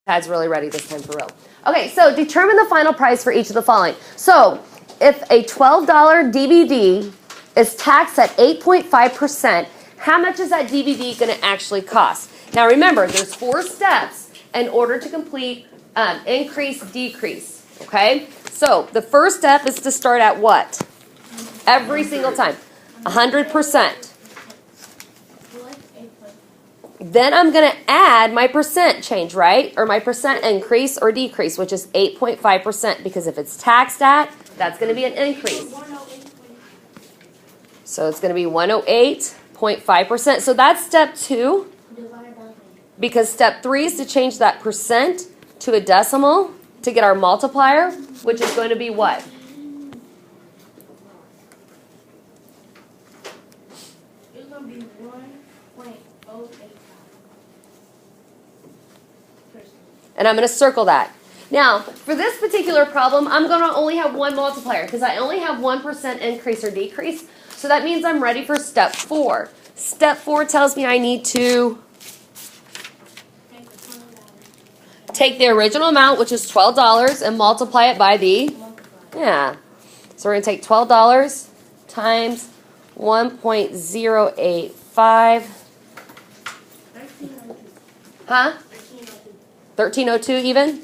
Dad's really ready this time for real. Okay, so determine the final price for each of the following. So if a $12 DVD is taxed at 8.5%, how much is that DVD going to actually cost? Now remember, there's 4 steps in order to complete increase, decrease. Okay? So the first step is to start at what? Every single time. 100%. Then I'm going to add my percent change, right? Or my percent increase or decrease, which is 8.5%. Because if it's taxed at, that's going to be an increase. So it's going to be 108.5%. So that's step 2. Because step 3 is to change that percent to a decimal to get our multiplier, which is going to be what? It's going to be 1.085. And I'm going to circle that. Now, for this particular problem, I'm going to only have one multiplier because I only have 1% increase or decrease. So that means I'm ready for step 4. Step 4 tells me I need to take the original amount, which is $12, and multiply it by the, yeah. So we're going to take $12 times 1.085. Huh? 1302 even?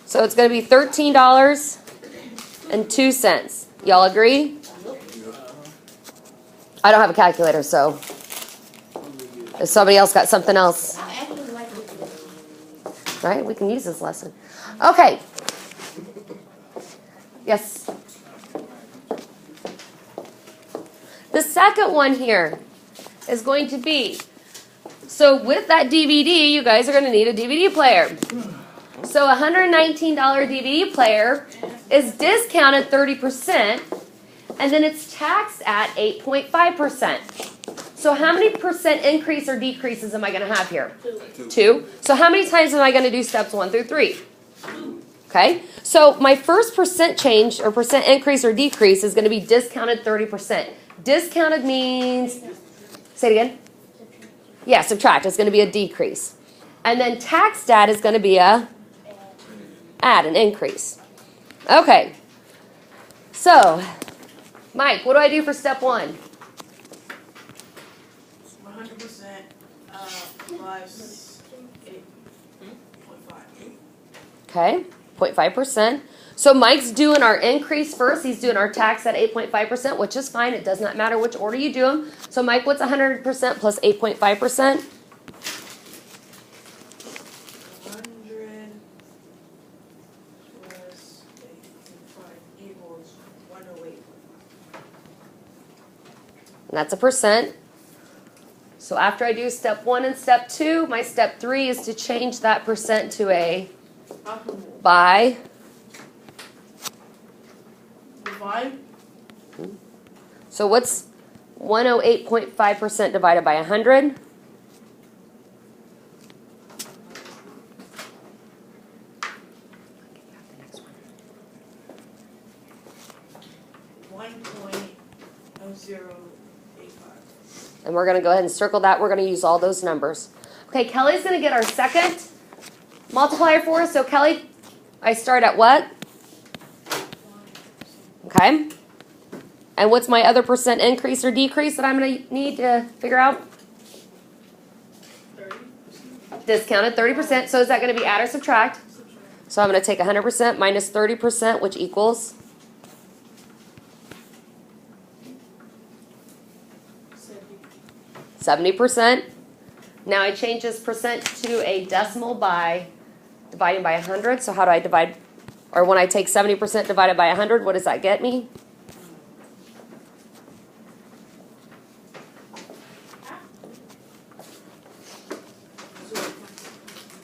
So it's going to be $13.02. Y'all agree? I don't have a calculator, so if somebody else got something else, right? We can use this lesson. Okay. Yes. The second one here is going to be, so with that DVD, you guys are going to need a DVD player. So a $119 DVD player is discounted 30%, and then it's taxed at 8.5%. So how many percent increase or decreases am I going to have here? 2. So how many times am I going to do steps 1 through 3? Okay. So my first percent change or percent increase or decrease is going to be discounted 30%. Discounted means, say it again. Yeah, subtract. It's going to be a decrease. And then taxed at is going to be a add, an increase. Okay. So, Mike, what do I do for step 1? 100% plus 8.5. Okay, 0.5%. So Mike's doing our increase first. He's doing our tax at 8.5%, which is fine. It does not matter which order you do them. So Mike, what's 100% plus 8.5%? 100 plus 8.5 equals 108. And that's a percent. So after I do step 1 and step 2, my step 3 is to change that percent to a by. Divide. So what's 108.5% divided by 100? And we're going to go ahead and circle that. We're going to use all those numbers. Okay, Kelly's going to get our second multiplier for us. So Kelly, I start at what? Okay. And what's my other percent increase or decrease that I'm going to need to figure out? 30%. Discounted 30%. So is that going to be add or subtract? So I'm going to take 100% minus 30%, which equals 70%. Now I change this percent to a decimal by dividing by 100. So how do I divide? Or when I take 70% divided by 100, what does that get me?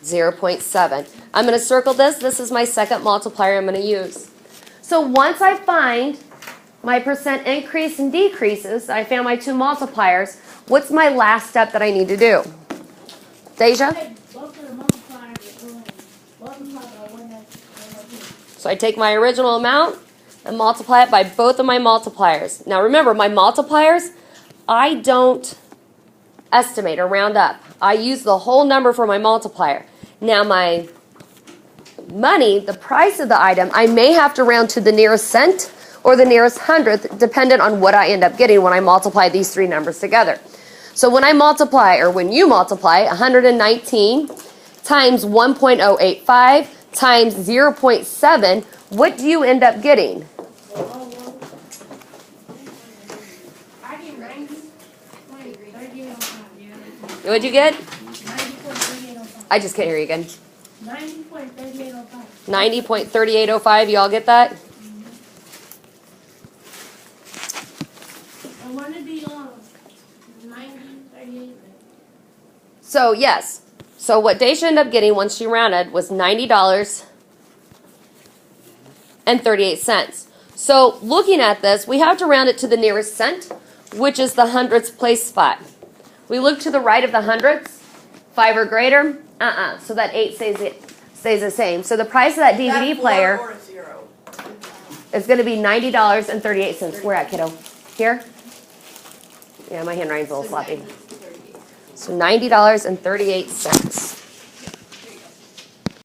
0.7. I'm going to circle this. This is my second multiplier I'm going to use. So once I find my percent increase and decreases, I found my 2 multipliers, what's my last step that I need to do? Deja? So I take my original amount and multiply it by both of my multipliers. Now remember, my multipliers, I don't estimate or round up. I use the whole number for my multiplier. Now my money, the price of the item, I may have to round to the nearest cent or the nearest hundredth, dependent on what I end up getting when I multiply these three numbers together. So when I multiply, or when you multiply 119 times 1.085 times 0.7, what do you end up getting? I get 90.3805. What'd you get? 90.3805. I just can't hear you again. 90.3805. 90.3805, you all get that? I want to be on 90.38. So yes, so what Daisha ended up getting once she rounded was $90.38. So looking at this, we have to round it to the nearest cent, which is the hundredths place spot. We look to the right of the hundredths, 5 or greater, so that 8 stays the same. So the price of that DVD player Or a zero. is going to be $90.38. Where at, kiddo? Here? Yeah, my handwriting's a little sloppy. So $90.38.